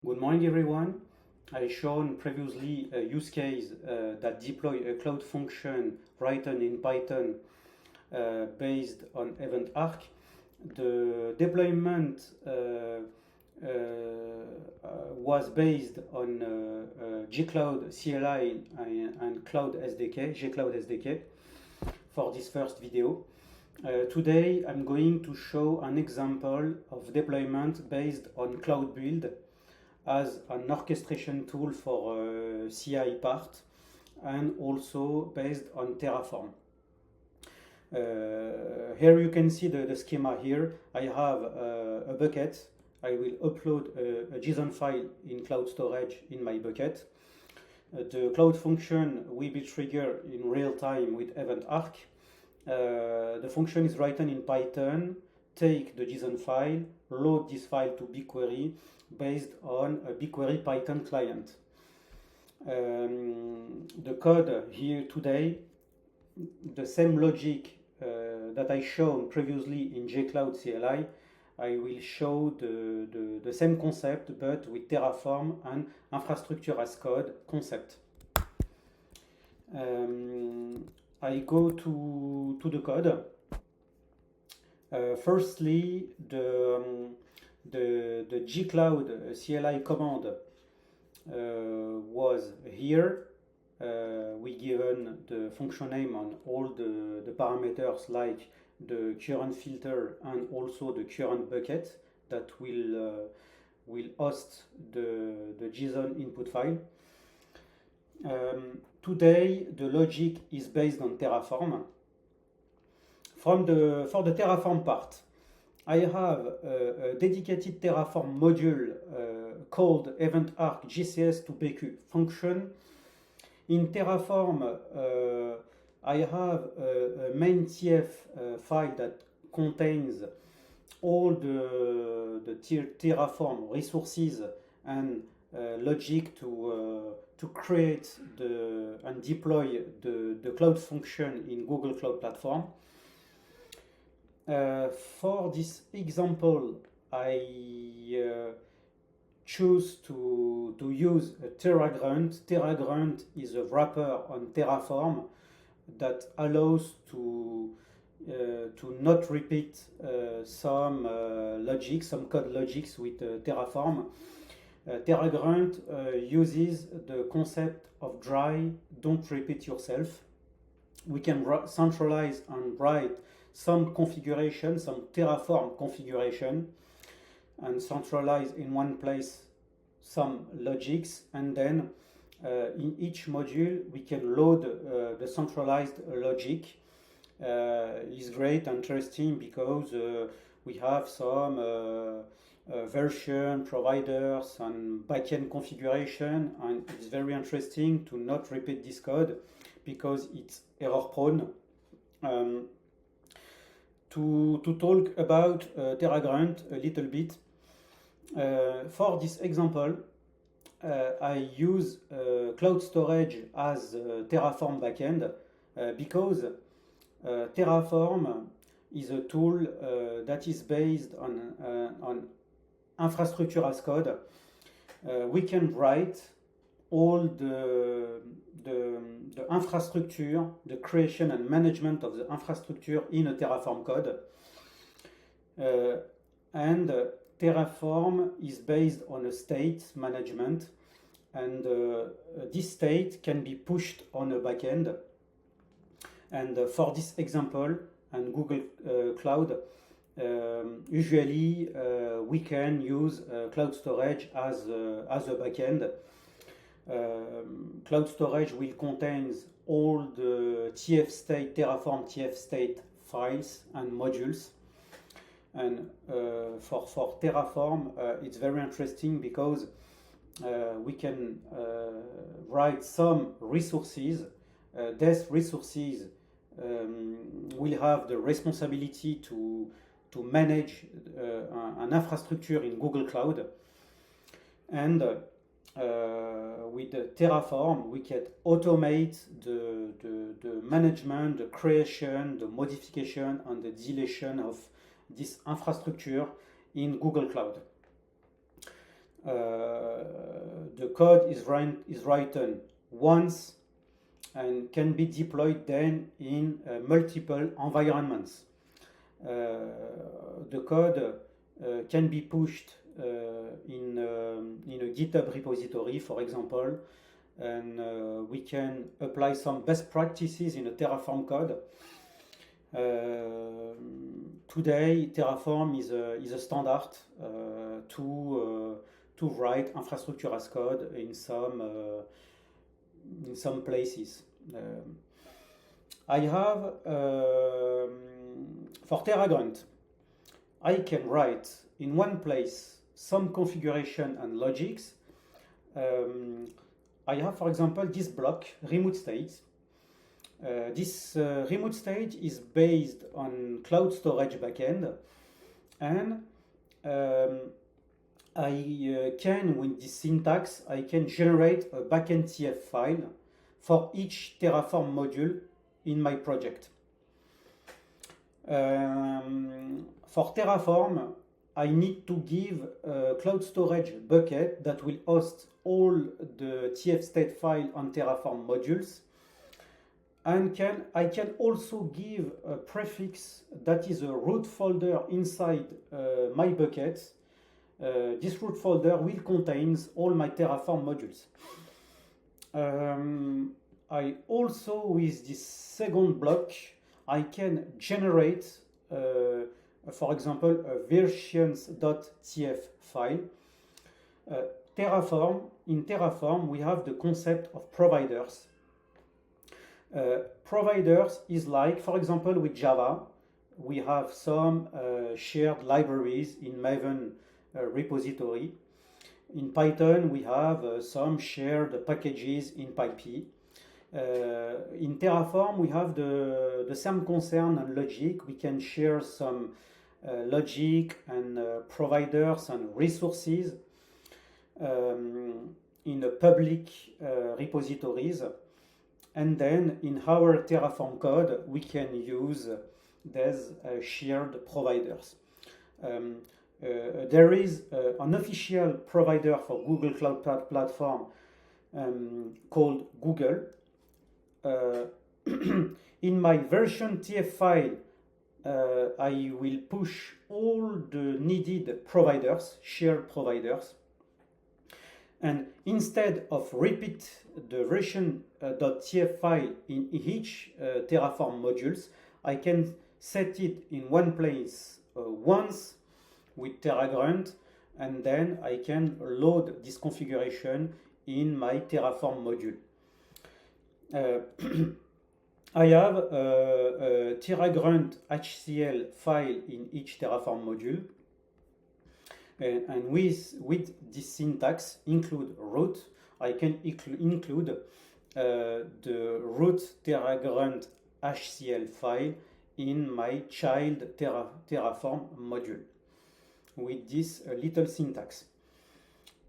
Good morning, everyone. I shown previously a use case that deploy a cloud function written in Python based on event arc. The deployment was based on gcloud CLI and Cloud SDK, gcloud SDK for this first video. Today I'm going to show an example of deployment based on Cloud Build as an orchestration tool for CI part and also based on Terraform. Here you can see the schema here. I have a bucket. I will upload a JSON file in cloud storage in my bucket. The cloud function will be triggered in real time with event arc. The function is written in Python. Take the JSON file, load this file to BigQuery based on a BigQuery Python client. The code here today, the same logic that I shown previously in gcloud CLI, I will show the same concept but with Terraform and infrastructure as code concept. I go to the code. Firstly, the gcloud CLI command was here. We given the function name on all the parameters like the current filter and also the current bucket that will host the JSON input file. Today the logic is based on Terraform. For the Terraform part, I have a dedicated Terraform module called event arc GCS to PQ function. In Terraform, I have a main TF file that contains all the Terraform resources and logic to create and deploy the cloud function in Google Cloud Platform. For this example, I choose to use a Terragrunt. Terragrunt is a wrapper on Terraform that allows to not repeat some code logics with Terraform. Terragrunt uses the concept of dry, don't repeat yourself. We can centralize and write some configuration, some Terraform configuration, and centralize in one place some logics, and then in each module we can load the centralized logic. It's great and interesting because we have some version providers and backend configuration, and it's very interesting to not repeat this code because it's error prone. To talk about Terragrunt a little bit, for this example, I use cloud storage as Terraform backend because Terraform is a tool that is based on infrastructure as code. We can write all the infrastructure, the creation and management of the infrastructure in a Terraform code. And Terraform is based on a state management, and this state can be pushed on a backend. And for this example, and Google Cloud, usually we can use cloud storage as a backend. Cloud storage will contain all the Terraform TF state files and modules. And for Terraform, it's very interesting because we can write some resources. These resources will have the responsibility to manage an infrastructure in Google Cloud. And with Terraform, we can automate the management, the creation, the modification, and the deletion of this infrastructure in Google Cloud. The code is written once and can be deployed then in multiple environments. The code can be pushed in a GitHub repository, for example, and we can apply some best practices in a Terraform code. Today, Terraform is a standard to write infrastructure as code in some places. I have for Terragrunt, I can write in one place some configuration and logics. I have, for example, this block, remote state. This remote state is based on cloud storage backend, and I can, with this syntax, I can generate a backend TF file for each Terraform module in my project. For Terraform, I need to give a cloud storage bucket that will host all the TF state file on Terraform modules. And I can also give a prefix that is a root folder inside my bucket. This root folder will contain all my Terraform modules. I also, with this second block, I can generate, for example, a versions.tf file. In Terraform, we have the concept of providers. Providers is like, for example, with Java, we have some shared libraries in Maven repository. In Python, we have some shared packages in PyPy. In Terraform, we have the same concern and logic. We can share some logic and providers and resources in the public repositories. And then in our Terraform code, we can use these shared providers. There is an official provider for Google Cloud Platform called Google. In my version TF file, I will push all the needed providers, shared providers. And instead of repeat the version.tf file in each Terraform modules, I can set it in one place once with Terragrunt, and then I can load this configuration in my Terraform module. I have a Terragrunt HCL file in each Terraform module. And with this syntax, include root, I can include the root Terragrunt HCL file in my child Terraform module with this little syntax.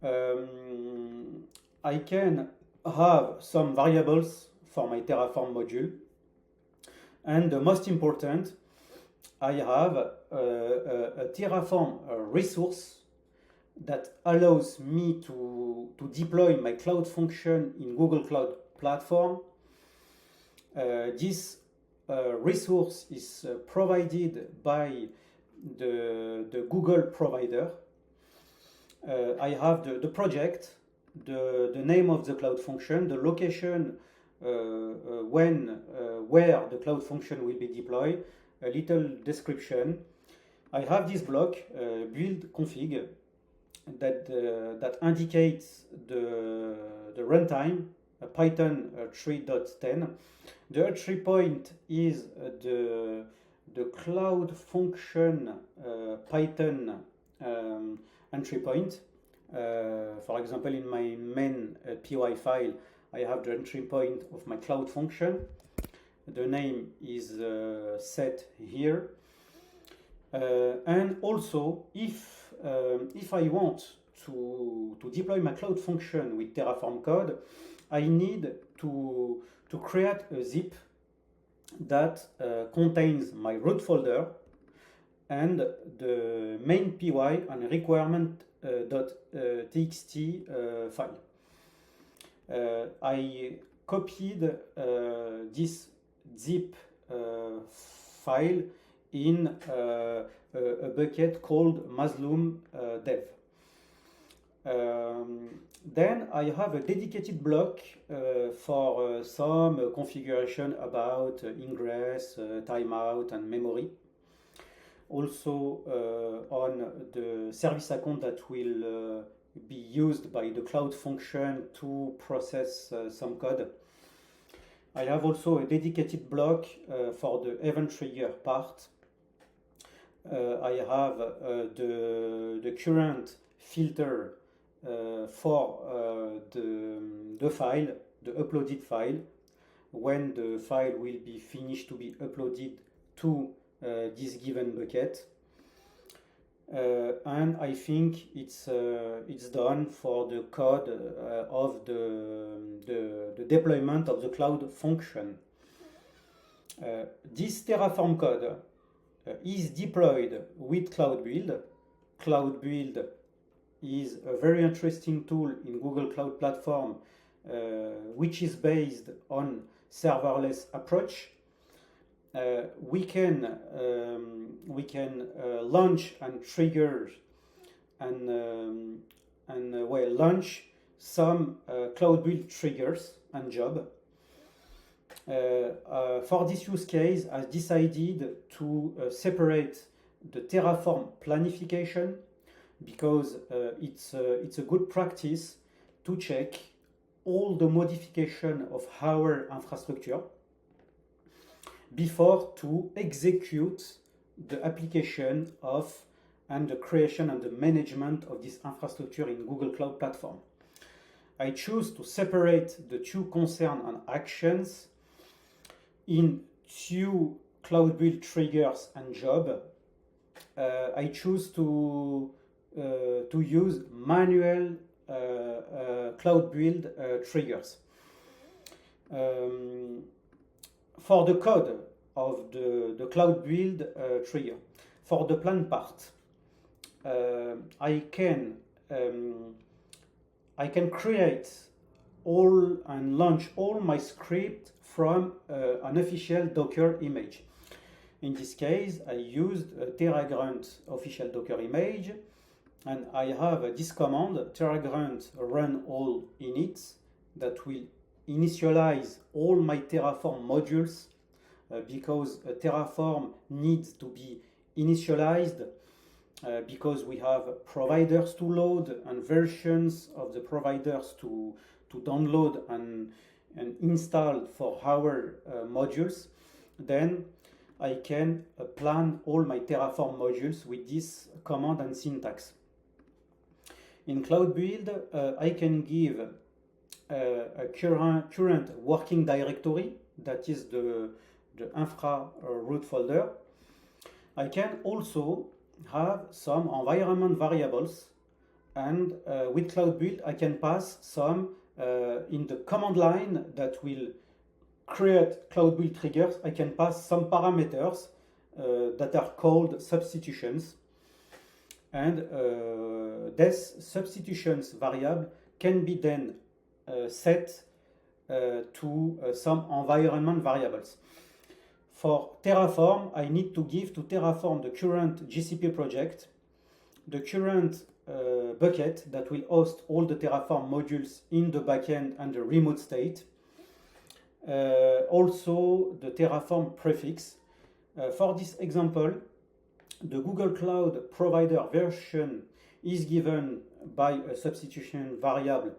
I can have some variables for my Terraform module, and the most important, I have a Terraform resource that allows me to deploy my cloud function in Google Cloud Platform. This resource is provided by the Google provider. I have the project, the name of the cloud function, the location where the cloud function will be deployed, a little description. I have this block, build config, that indicates the runtime, Python 3.10. The entry point is the cloud function Python entry point. For example, in my main py file, I have the entry point of my cloud function. The name is set here. And also, if I want to deploy my cloud function with Terraform code, I need to create a zip that contains my root folder and the main py and requirement .txt file. I copied this zip file in a bucket called Muslim dev. Then I have a dedicated block for some configuration about ingress, timeout, and memory. Also on the service account that will be used by the cloud function to process some code. I have also a dedicated block for the event trigger part. I have the current filter for the file, the uploaded file, when the file will be finished to be uploaded to this given bucket. And I think it's done for the code of the deployment of the cloud function. This Terraform code is deployed with Cloud Build. Cloud Build is a very interesting tool in Google Cloud Platform, which is based on serverless approach. We can launch and trigger and launch some Cloud Build triggers and job. For this use case, I decided to separate the Terraform planification because it's a good practice to check all the modification of our infrastructure before to execute the application of and the creation and the management of this infrastructure in Google Cloud Platform. I choose to separate the two concerns and actions in two Cloud Build triggers and job. I choose to use manual Cloud Build triggers. For the code of the Cloud Build trigger, for the plan part, I can create all and launch all my script from an official Docker image. In this case, I used a Terragrunt official Docker image, and I have this command, Terragrunt run all init, that will initialize all my Terraform modules because Terraform needs to be initialized because we have providers to load and versions of the providers to download and install for our modules. Then I can plan all my Terraform modules with this command and syntax. In Cloud Build, I can give a current working directory, that is the infra root folder. I can also have some environment variables, and with Cloud Build I can pass some in the command line that will create Cloud Build triggers. I can pass some parameters that are called substitutions, and this substitutions variable can be then set to some environment variables. For Terraform, I need to give to Terraform the current GCP project, the current bucket that will host all the Terraform modules in the backend and the remote state. Also the Terraform prefix. For this example, the Google Cloud provider version is given by a substitution variable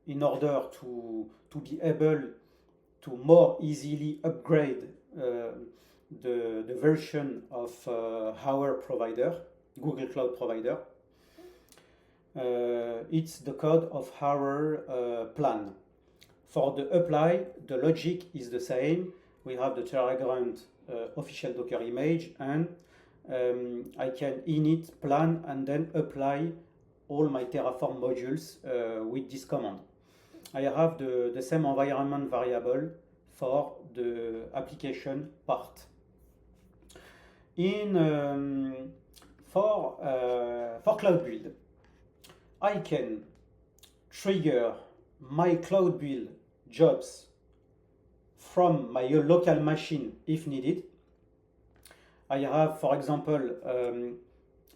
in order to be able to more easily upgrade the version of our provider, Google Cloud provider. It's the code of our plan. For the apply, the logic is the same. We have the Terragrunt official Docker image, and I can init, plan, and then apply all my Terraform modules with this command. I have the same environment variable for the application part. For Cloud Build, I can trigger my cloud build jobs from my local machine if needed. I have, for example,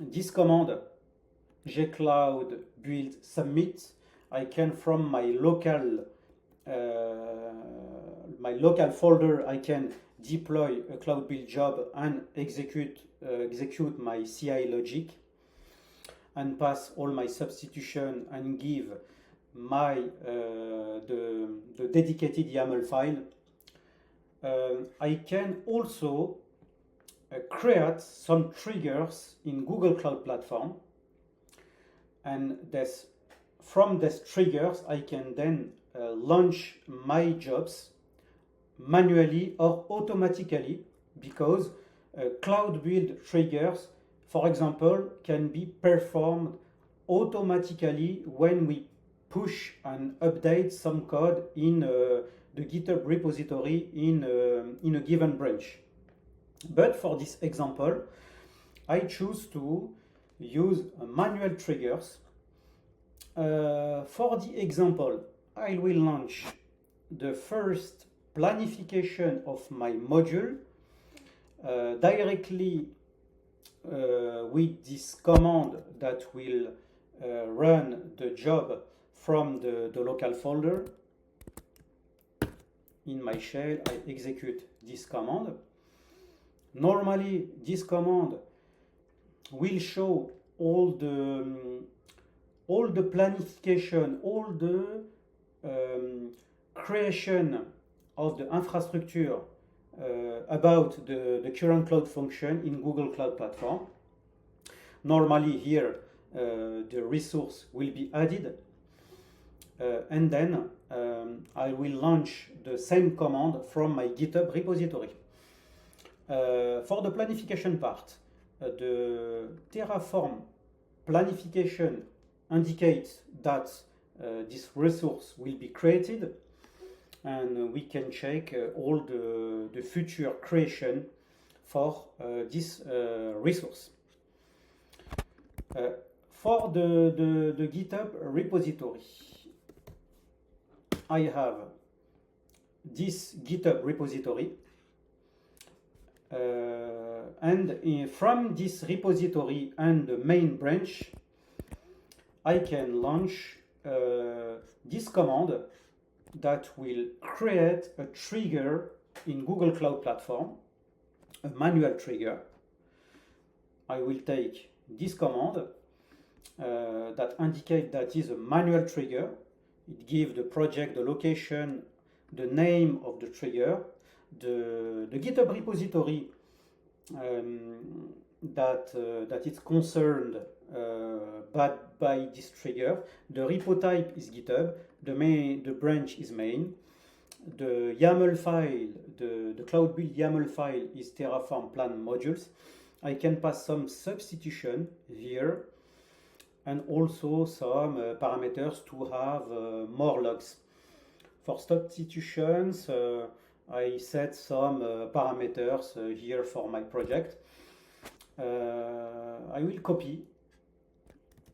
this command gcloud build submit. I can from my local folder I can deploy a cloud build job and execute my CI logic and pass all my substitution and give my the dedicated YAML file. I can also create some triggers in Google Cloud Platform, and from these triggers I can then launch my jobs manually or automatically, because cloud build triggers, for example, can be performed automatically when we push and update some code in the GitHub repository in a given branch. But for this example, I choose to use manual triggers. For the example, I will launch the first planification of my module directly with this command that will run the job from the local folder. In my shell, I execute this command. Normally, this command will show all the planification, all the creation of the infrastructure about the current cloud function in Google Cloud Platform. Normally here the resource will be added, and then I will launch the same command from my GitHub repository. For the planification part, the Terraform planification indicates that this resource will be created, and we can check all the future creation for this resource. For the GitHub repository, I have this GitHub repository, and from this repository and the main branch, I can launch this command that will create a trigger in Google Cloud Platform, a manual trigger. I will take this command that indicates that is a manual trigger. It gives the project, the location, the name of the trigger, the GitHub repository that is concerned by this trigger. The repo type is GitHub. The branch is main. The YAML file, the cloud build YAML file is Terraform plan modules. I can pass some substitution here, and also some parameters to have more logs. For substitutions, I set some parameters here for my project. I will copy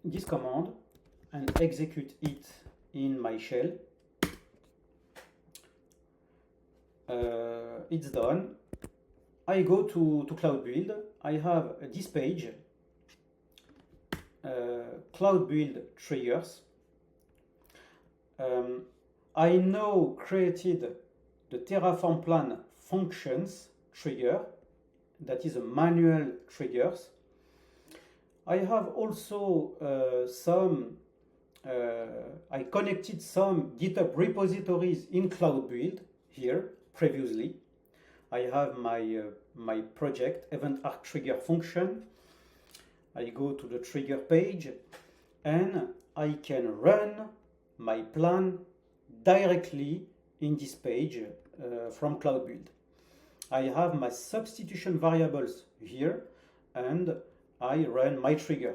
this command and execute it in my shell. It's done. I go to Cloud Build. I have this page, Cloud Build triggers. I now created the Terraform plan functions trigger, that is a manual triggers. I have also I connected some GitHub repositories in Cloud Build here previously. I have my project event arc trigger function. I go to the trigger page and I can run my plan directly in this page from Cloud Build. I have my substitution variables here and I run my trigger.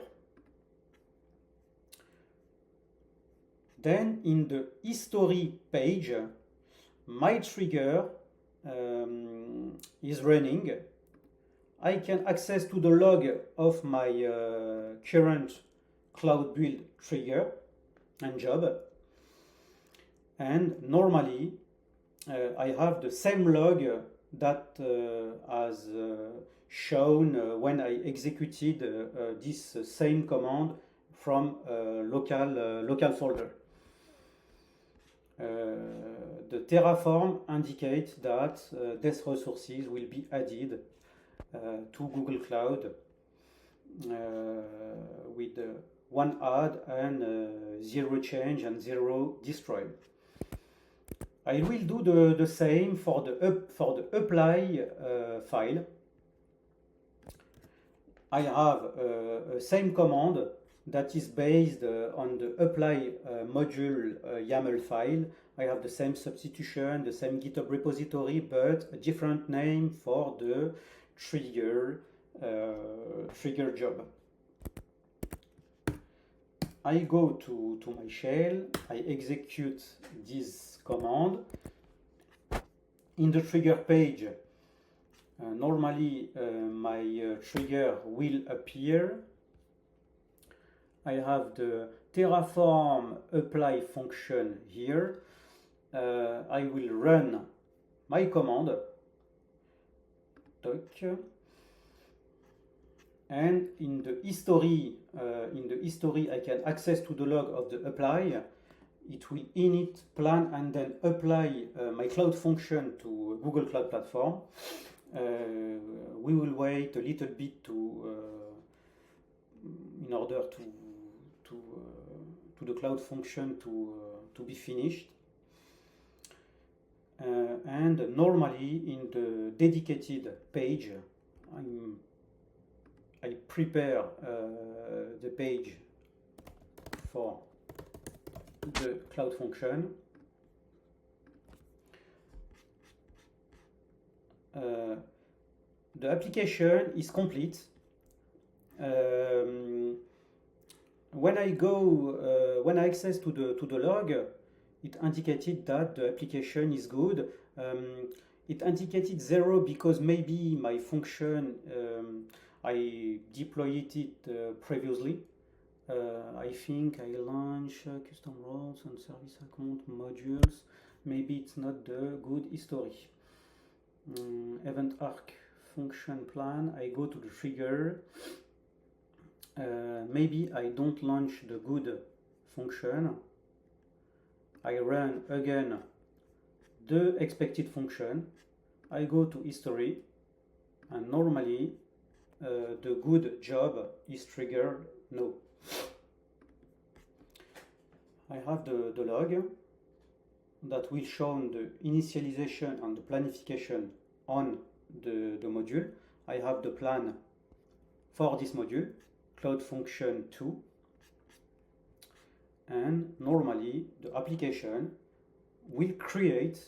Then in the history page, my trigger is running. I can access to the log of my current Cloud Build trigger and job. And normally I have the same log that as shown when I executed this same command from local folder. The Terraform indicates that these resources will be added to Google Cloud with one add and zero change and zero destroy. I will do the same for the apply file. I have a same command that is based on the apply module YAML file. I have the same substitution, the same GitHub repository, but a different name for the trigger job. I go to my shell, I execute this command. In the trigger page, normally my trigger will appear. I have the Terraform apply function here. I will run my command. And in the history, I can access to the log of the apply. It will init, plan, and then apply my cloud function to Google Cloud Platform. We will wait a little bit in order to the cloud function to be finished. And normally in the dedicated page, I prepare the page for the cloud function. The application is complete. When I access to the log, it indicated that the application is good. It indicated 0 because maybe my function I deployed it previously. I think I launch custom roles and service account modules. Maybe it's not the good history. Event arc function plan. I go to the trigger. Maybe I don't launch the good function. I run again the expected function. I go to history, and normally the good job is triggered no. I have the log that will show the initialization and the planification on the module. I have the plan for this module, cloud function 2, and normally the application will create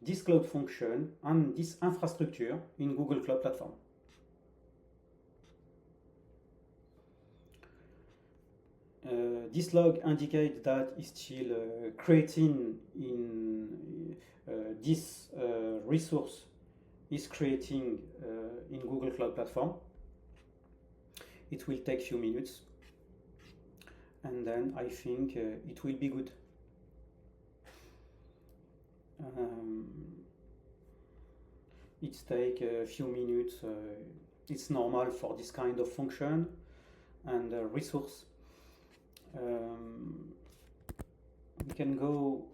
this cloud function and this infrastructure in Google Cloud Platform. This log indicates that it's still creating in this resource is creating in Google Cloud Platform. It will take a few minutes, and then I think it will be good. It takes a few minutes. It's normal for this kind of function and resource. We can go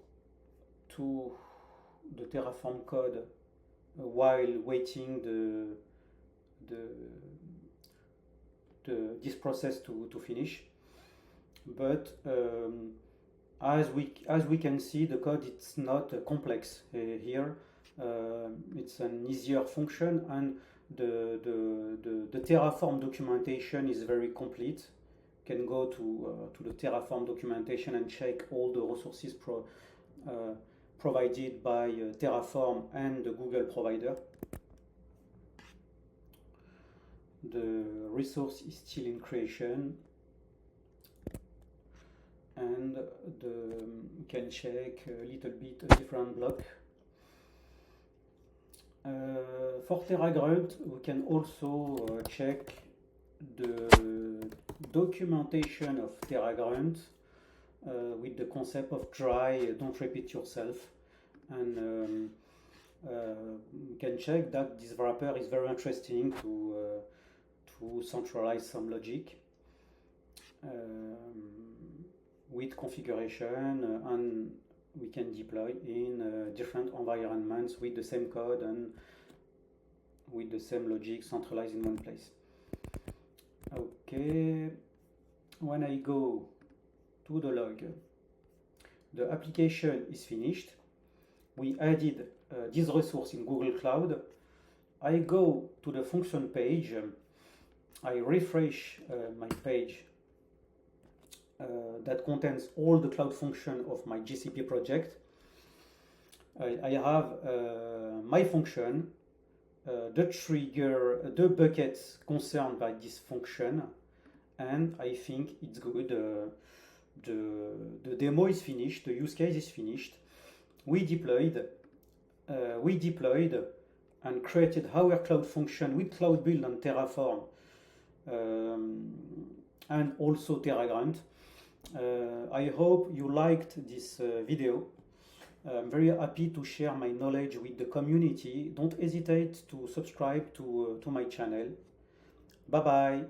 to the Terraform code while waiting this process to finish. But as we can see, the code it's not complex here. It's an easier function, and the Terraform documentation is very complete. You can go to the Terraform documentation and check all the resources provided by Terraform and the Google provider. The resource is still in creation, and you can check a little bit a different block. For Terragrunt, we can also check the documentation of Terragrunt with the concept of try, don't repeat yourself, and you can check that this wrapper is very interesting to centralize some logic with configuration, and we can deploy in different environments with the same code and with the same logic centralized in one place. Okay, when I go to the log, the application is finished. We added this resource in Google Cloud. I go to the function page. I refresh my page that contains all the cloud function of my GCP project. I have my function, the trigger, the buckets concerned by this function, and I think it's good. The demo is finished, the use case is finished. We deployed and created our cloud function with Cloud Build and Terraform, and also Terragrunt. I hope you liked this video. I'm very happy to share my knowledge with the community. Don't hesitate to subscribe to my channel. Bye bye.